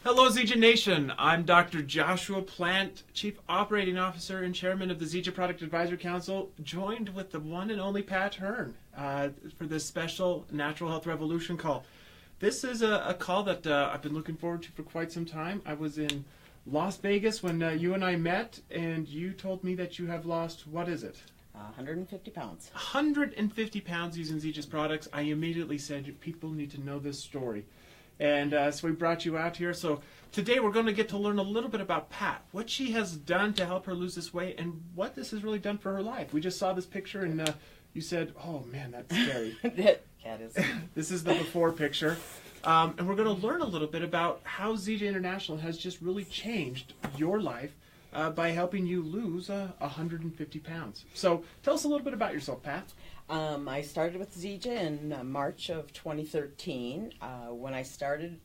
Hello, Ziga Nation. I'm Dr. Joshua Plant, Chief Operating Officer and Chairman of the Ziga Product Advisory Council, joined with the one and only Pat Hearn for this special Natural Health Revolution call. This is a call that I've been looking forward to for quite some time. I was in Las Vegas when you and I met, and you told me that you have lost, what is it? 150 pounds. 150 pounds using Ziga's products. I immediately said, people need to know this story. And so we brought you out here. So today we're going to get to learn a little bit about Pat, what she has done to help her lose this weight, and what this has really done for her life. We just saw this picture, and you said, oh, man, that's scary. That is. This is the before picture. And we're going to learn a little bit about how Ziga International has just really changed your life by helping you lose 150 pounds. So tell us a little bit about yourself, Pat. I started with Ziga in March of 2013. When I started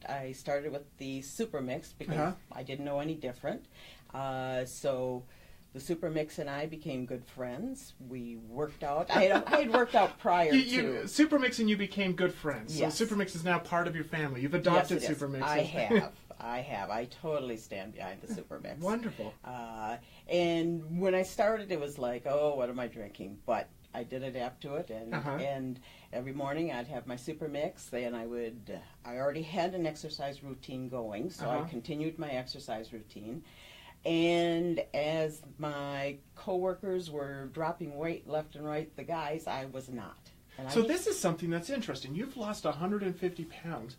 with the Super Mix because I didn't know any different. So the Super Mix and I became good friends. We worked out. I had worked out prior to. Super Mix and you became good friends. Yes. So Super Mix is now part of your family. You've adopted Yes, Super Mix. I have. I totally stand behind the Super Mix. Wonderful. And when I started, it was like, oh, what am I drinking? But I did adapt to it, and every morning I'd have my Super Mix, and I already had an exercise routine going, so I continued my exercise routine. And as my coworkers were dropping weight left and right, the guys, I was not. So this is something that's interesting. You've lost 150 pounds,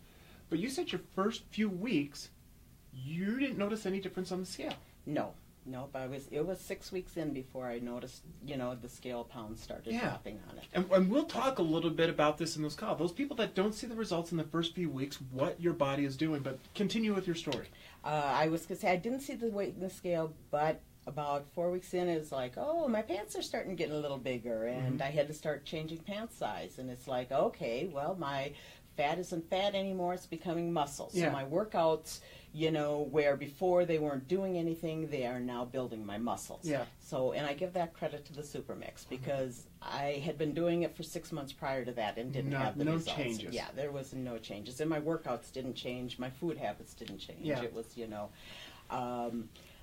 but you said your first few weeks, you didn't notice any difference on the scale. No, but it was 6 weeks in before I noticed, the scale pounds started dropping on it. And we'll talk a little bit about this in this call. Those people that don't see the results in the first few weeks, what your body is doing, but continue with your story. I was going to say, I didn't see the weight in the scale, but about 4 weeks in, it was like, oh, my pants are starting to get a little bigger, and I had to start changing pant size. And it's like, okay, well, my fat isn't fat anymore, it's becoming muscle. So my workouts, where before they weren't doing anything, they are now building my muscles. Yeah. So, and I give that credit to the Super Mix because I had been doing it for 6 months prior to that and didn't have the results. No changes. Yeah, there was no changes. And my workouts didn't change, my food habits didn't change. Yeah. It was,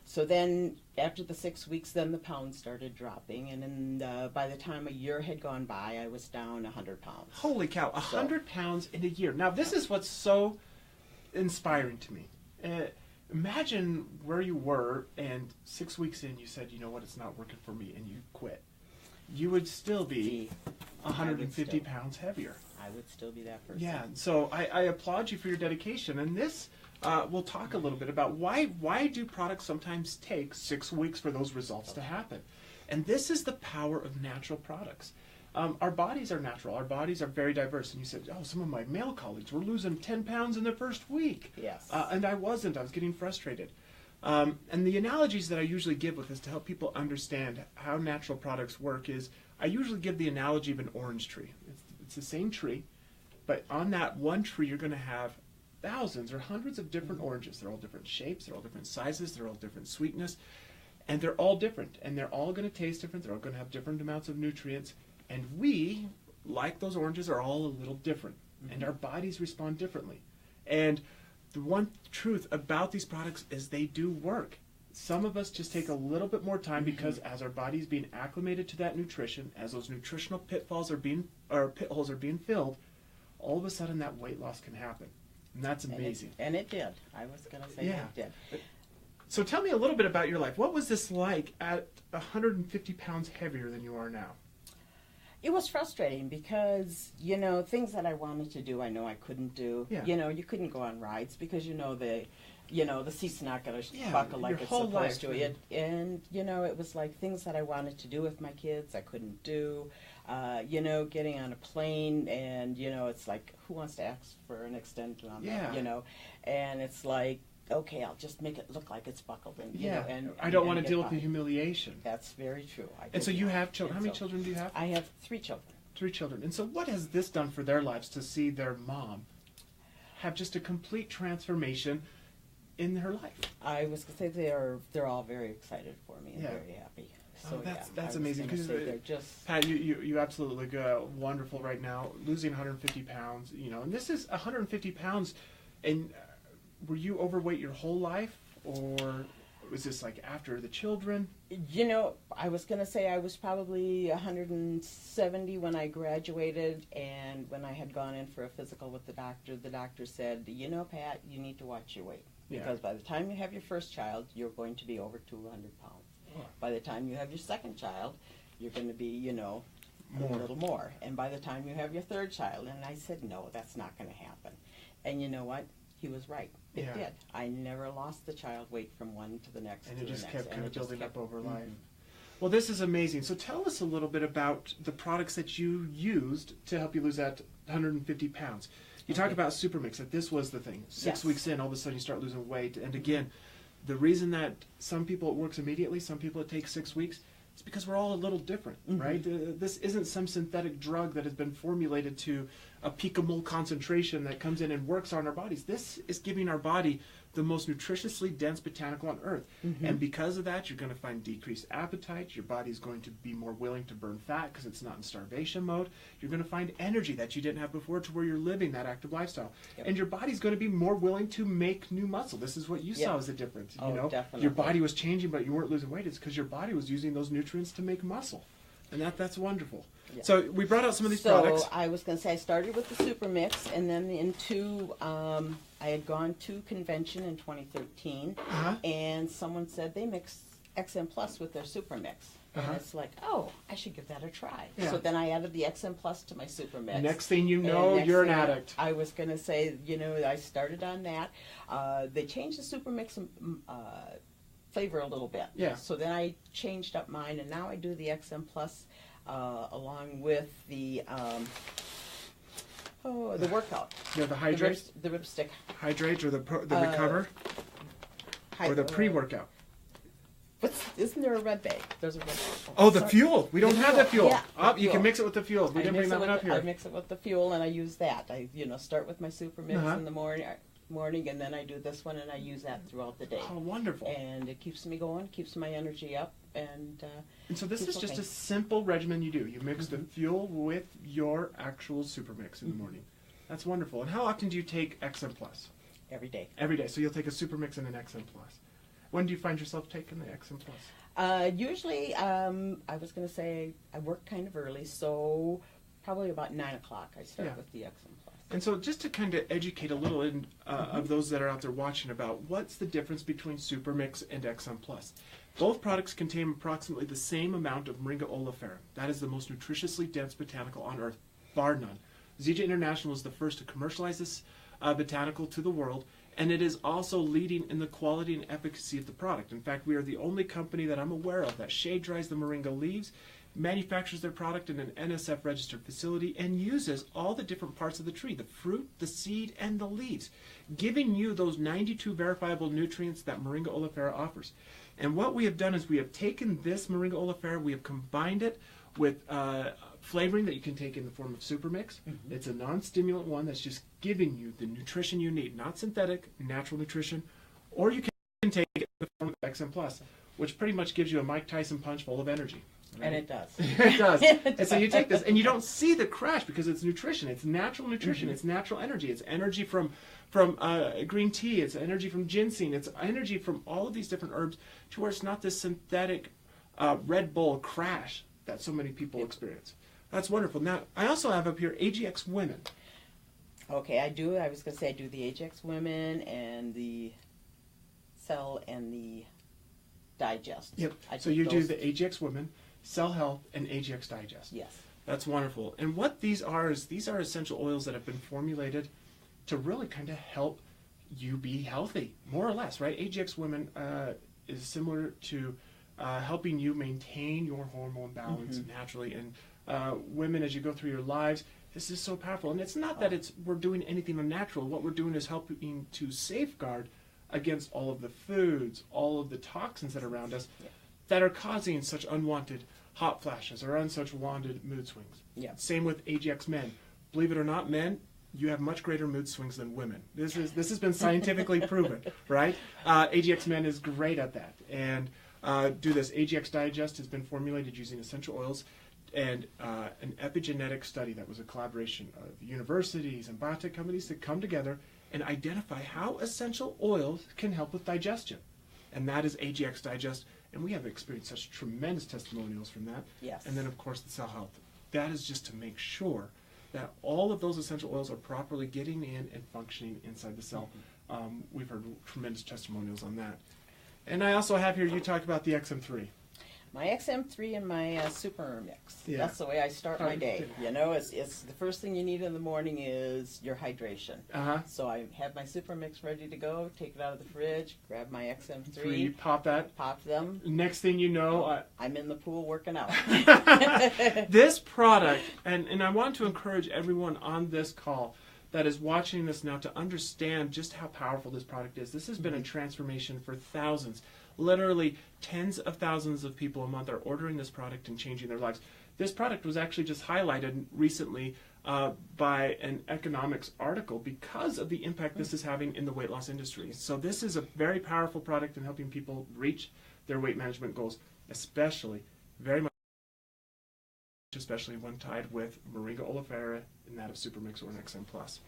so then after the 6 weeks, then the pounds started dropping. And then by the time a year had gone by, I was down 100 pounds. Holy cow, 100 pounds in a year. Now, this is what's so inspiring to me. Imagine where you were, and 6 weeks in, you said, you know what, it's not working for me, and you quit. You would still be 150 pounds heavier. I would still be that person. Yeah, so I applaud you for your dedication. And this, we'll talk a little bit about why do products sometimes take 6 weeks for those results to happen. And this is the power of natural products. Our bodies are natural. Our bodies are very diverse. And you said, oh, some of my male colleagues were losing 10 pounds in their first week. Yes. And I wasn't. I was getting frustrated. And the analogies that I usually give with this to help people understand how natural products work is I usually give the analogy of an orange tree. It's the same tree, but on that one tree you're going to have thousands or hundreds of different oranges. They're all different shapes. They're all different sizes. They're all different sweetness. And they're all different. And they're all going to taste different. They're all going to have different amounts of nutrients. And we, like those oranges, are all a little different. And our bodies respond differently. And the one truth about these products is they do work. Some of us just take a little bit more time because as our body's being acclimated to that nutrition, as those nutritional pit holes are being filled, all of a sudden that weight loss can happen. And that's amazing. And it did. I was going to say it did. So tell me a little bit about your life. What was this like at 150 pounds heavier than you are now? It was frustrating because, things that I wanted to do, I know I couldn't do. Yeah. You couldn't go on rides because, the seat's not going to buckle like it's supposed supposed to. And, it was like things that I wanted to do with my kids, I couldn't do. Getting on a plane and, it's like, who wants to ask for an extension on that, And it's like, okay, I'll just make it look like it's buckled in. And I don't want to deal with the humiliation. That's very true. And so you have children. How many children do you have? I have 3 children. 3 children. And so what has this done for their lives to see their mom have just a complete transformation in her life? I was going to say they're all very excited for me and very happy. So that's amazing. Because Pat, you absolutely look wonderful right now, losing 150 pounds. And this is 150 pounds, and were you overweight your whole life, or was this like after the children? You know, I was going to say I was probably 170 when I graduated, and when I had gone in for a physical with the doctor said, you know, Pat, you need to watch your weight. Because by the time you have your first child, you're going to be over 200 pounds. Oh. By the time you have your second child, you're going to be, you know, a little more. And by the time you have your third child, and I said, no, that's not going to happen. And you know what? He was right. It did. I never lost the child weight from one to the next. And it just kept kind of building up over life. Well, this is amazing. So tell us a little bit about the products that you used to help you lose that 150 pounds. You talk about Supermix, that this was the thing. 6 weeks in, all of a sudden you start losing weight. And again, the reason that some people it works immediately, some people it takes 6 weeks, it's because we're all a little different, right? This isn't some synthetic drug that has been formulated to a picomole concentration that comes in and works on our bodies. This is giving our body the most nutritiously dense botanical on earth. And because of that, you're going to find decreased appetite. Your body's going to be more willing to burn fat because it's not in starvation mode. You're going to find energy that you didn't have before to where you're living that active lifestyle. And your body's going to be more willing to make new muscle. This is what you saw as the difference. You know, definitely. Your body was changing, but you weren't losing weight. It's because your body was using those nutrients to make muscle. And that's wonderful. Yeah. So we brought out some of these products. So I was going to say I started with the Super Mix, and then I had gone to convention in 2013, and someone said they mix XM Plus with their Super Mix. And it's like, oh, I should give that a try. So then I added the XM Plus to my Super Mix. Next thing you know, you're an addict. I was going to say, you know, I started on that. They changed the Super Mix flavor a little bit. So then I changed up mine, and now I do the XM Plus along with the workout. Yeah, the hydrate. The ripstick. Hydrate or the recover, or the pre-workout. Isn't there a red bag? There's a red bag. Oh, the fuel. We don't have the fuel. Yeah, you can mix it with the fuel. We didn't bring that one up here. I mix it with the fuel, and I use that. I start with my Super Mix in the morning, and then I do this one, and I use that throughout the day. Oh, wonderful. And it keeps me going, keeps my energy up, and so this is just a simple regimen you do. You mix the fuel with your actual Super Mix in the morning. That's wonderful. And how often do you take XM Plus? Every day. Every day. So you'll take a Super Mix and an XM Plus. When do you find yourself taking the XM Plus? Usually, I was going to say I work kind of early, so probably about 9 o'clock I start with the XM Plus. And so just to kind of educate a little of those that are out there watching about what's the difference between Super Mix and XM Plus. Both products contain approximately the same amount of Moringa oleifera. That is the most nutritiously dense botanical on earth, bar none. Ziga International was the first to commercialize this botanical to the world, and it is also leading in the quality and efficacy of the product. In fact, we are the only company that I'm aware of that shade dries the moringa leaves, manufactures their product in an NSF registered facility, and uses all the different parts of the tree, the fruit, the seed, and the leaves, giving you those 92 verifiable nutrients that Moringa oleifera offers. And what we have done is we have taken this Moringa oleifera, we have combined it with flavoring that you can take in the form of Super Mix. It's a non-stimulant one that's just giving you the nutrition you need, not synthetic, natural nutrition, or you can take it in the form of XM Plus, which pretty much gives you a Mike Tyson punch full of energy. Right? And it does. It does. And so you take this, and you don't see the crash because it's nutrition. It's natural nutrition. It's natural energy. It's energy from green tea. It's energy from ginseng. It's energy from all of these different herbs to where it's not this synthetic Red Bull crash that so many people experience. That's wonderful. Now, I also have up here AGX Women. Okay, I do. I was going to say I do the AGX Women and the Cell and the Digest. Yep. So you do the AGX Women, Cell Health, and AGX Digest. Yes. That's wonderful. And what these are is these are essential oils that have been formulated to really kind of help you be healthy, more or less, right? AGX Women is similar to helping you maintain your hormone balance naturally. And women, as you go through your lives, this is so powerful. And it's not that we're doing anything unnatural. What we're doing is helping to safeguard against all of the foods, all of the toxins that are around us that are causing such unwanted hot flashes or such wanted mood swings. Same with AGX Men. Believe it or not, men, you have much greater mood swings than women. This has been scientifically proven, right? AGX Men is great at that. And do this. AGX Digest has been formulated using essential oils and an epigenetic study that was a collaboration of universities and biotech companies that come together and identify how essential oils can help with digestion. And that is AGX Digest, and we have experienced such tremendous testimonials from that. Yes. And then, of course, the Cell Health. That is just to make sure that all of those essential oils are properly getting in and functioning inside the cell. We've heard tremendous testimonials on that. And I also have here, you talk about the XM3. My XM3 and my Super Mix. Yeah. That's the way I start my day. You know, it's the first thing you need in the morning is your hydration. So I have my Super Mix ready to go, take it out of the fridge, grab my XM3. Pop that. Pop them. Next thing you know... I'm in the pool working out. This product, and I want to encourage everyone on this call that is watching this now to understand just how powerful this product is. This has been a transformation for thousands. Literally tens of thousands of people a month are ordering this product and changing their lives. This product was actually just highlighted recently by an economics article because of the impact this is having in the weight loss industry. So this is a very powerful product in helping people reach their weight management goals, especially when tied with Moringa oleifera and that of Supermix or an XM Plus.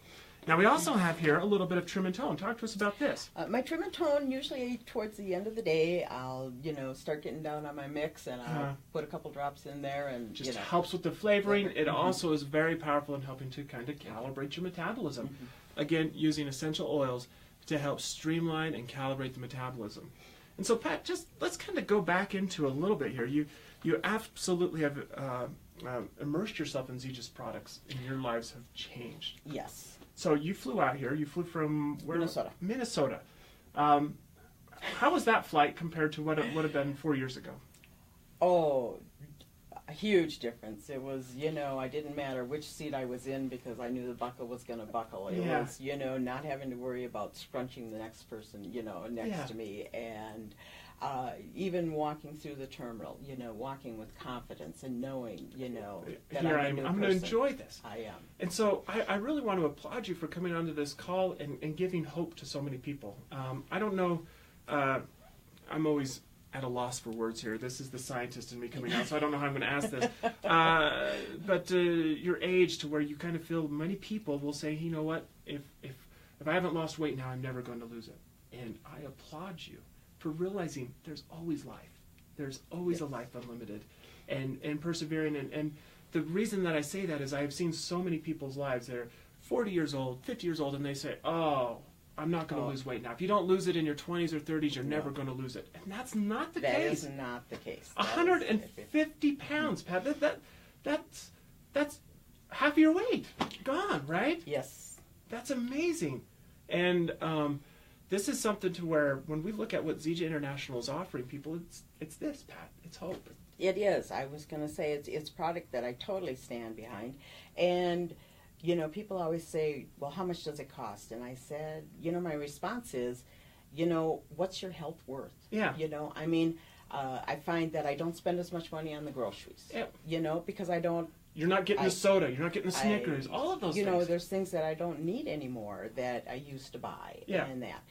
Now we also have here a little bit of trim and tone. Talk to us about this. My trim and tone, usually towards the end of the day, I'll start getting down on my mix and I'll put a couple drops in there and just helps with the flavoring. It also is very powerful in helping to kind of calibrate your metabolism. Again, using essential oils to help streamline and calibrate the metabolism. And so, Pat, just let's kind of go back into a little bit here. You absolutely have immersed yourself in Ziga's products, and your lives have changed. Yes. So you flew out here. You flew from where? Minnesota. Minnesota. How was that flight compared to what it would have been 4 years ago? Oh, a huge difference. It was, I didn't matter which seat I was in because I knew the buckle was going to buckle. It was, not having to worry about scrunching the next person, next to me. And even walking through the terminal, walking with confidence and knowing, that here I'm going to enjoy this. I am. And so I really want to applaud you for coming onto this call and giving hope to so many people. I don't know, I'm always at a loss for words here. This is the scientist in me coming out, so I don't know how I'm going to ask this. But your age to where you kind of feel many people will say, you know what, if I haven't lost weight now, I'm never going to lose it. And I applaud you for realizing there's always life. There's always a life unlimited. And persevering. And the reason that I say that is I have seen so many people's lives that are 40 years old, 50 years old, and they say, oh, I'm not going to lose weight now. If you don't lose it in your 20s or 30s, you're never going to lose it. And that's not the case. That is not the case. 150 pounds, Pat. That's half your weight gone, right? Yes. That's amazing. And this is something to where when we look at what Ziga International is offering people, it's this, Pat. It's hope. It is. I was going to say it's product that I totally stand behind. And people always say, well, how much does it cost? And I said, my response is, what's your health worth? Yeah. I find that I don't spend as much money on the groceries. Yep. Because I don't. You're not getting the soda. You're not getting the Snickers. All of those things. There's things that I don't need anymore that I used to buy. Yeah. And that.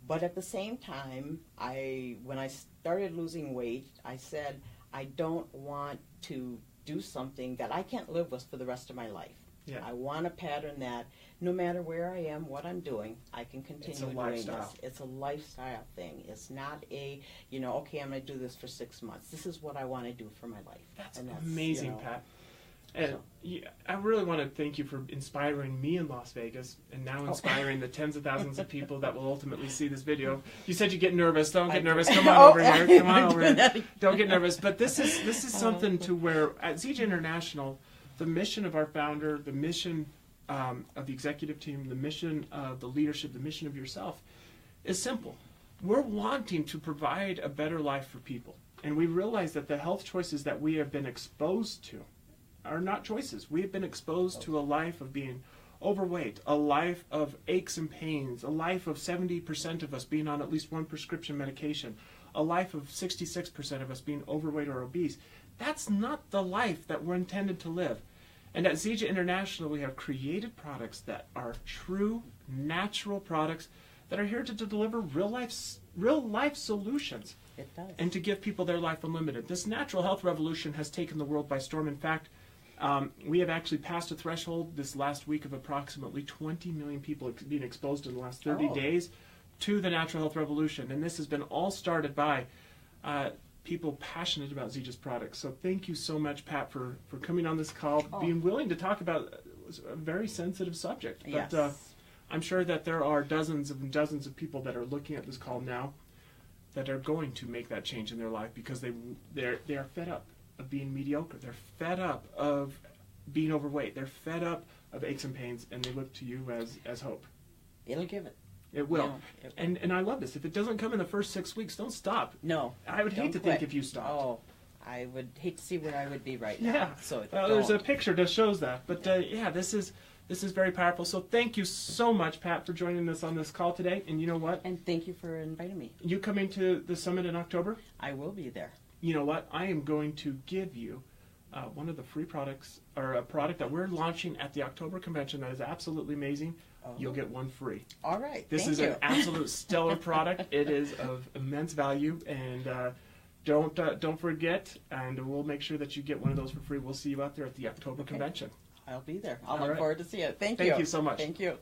But at the same time, when I started losing weight, I said, I don't want to do something that I can't live with for the rest of my life. Yeah. I want a pattern that no matter where I am, what I'm doing, I can continue doing this. It's a lifestyle thing. It's not okay, I'm going to do this for 6 months. This is what I want to do for my life. That's amazing, Pat. And I really want to thank you for inspiring me in Las Vegas and now inspiring the tens of thousands of people that will ultimately see this video. You said you get nervous. Don't get nervous. Come on over here. Come on over here. Don't get nervous. But this is something to where at Ziga International, the mission of our founder, the mission of the executive team, the mission of the leadership, the mission of yourself is simple. We're wanting to provide a better life for people. And we realize that the health choices that we have been exposed to are not choices. We have been exposed to a life of being overweight, a life of aches and pains, a life of 70% of us being on at least one prescription medication, a life of 66% of us being overweight or obese. That's not the life that we're intended to live. And at Ziga International, we have created products that are true, natural products that are here to deliver real life solutions. It does. And to give people their life unlimited. This natural health revolution has taken the world by storm. In fact, We have actually passed a threshold this last week of approximately 20 million people being exposed in the last 30 days to the natural health revolution. And this has been all started by people passionate about Ziga's products. So thank you so much, Pat, for coming on this call, being willing to talk about a very sensitive subject. But Yes. I'm sure that there are dozens and dozens of people that are looking at this call now that are going to make that change in their life because they are fed up of being mediocre. They're fed up of being overweight. They're fed up of aches and pains, and they look to you as hope. It'll give it. It will. Yeah, it will. And I love this. If it doesn't come in the first 6 weeks, don't stop. No. I would hate to think if you stopped. Oh, I would hate to see where I would be right now. Yeah. So there's a picture that shows that. But yeah, this is very powerful. So thank you so much, Pat, for joining us on this call today. And you know what? And thank you for inviting me. You coming to the summit in October? I will be there. You know what? I am going to give you one of the free products, or a product that we're launching at the October convention that is absolutely amazing. You'll get one free. All right. This is an absolute stellar product. It is of immense value, and don't forget. And we'll make sure that you get one of those for free. We'll see you out there at the October convention. I'll be there. I'll look forward to see it. Thank you. Thank you so much. Thank you.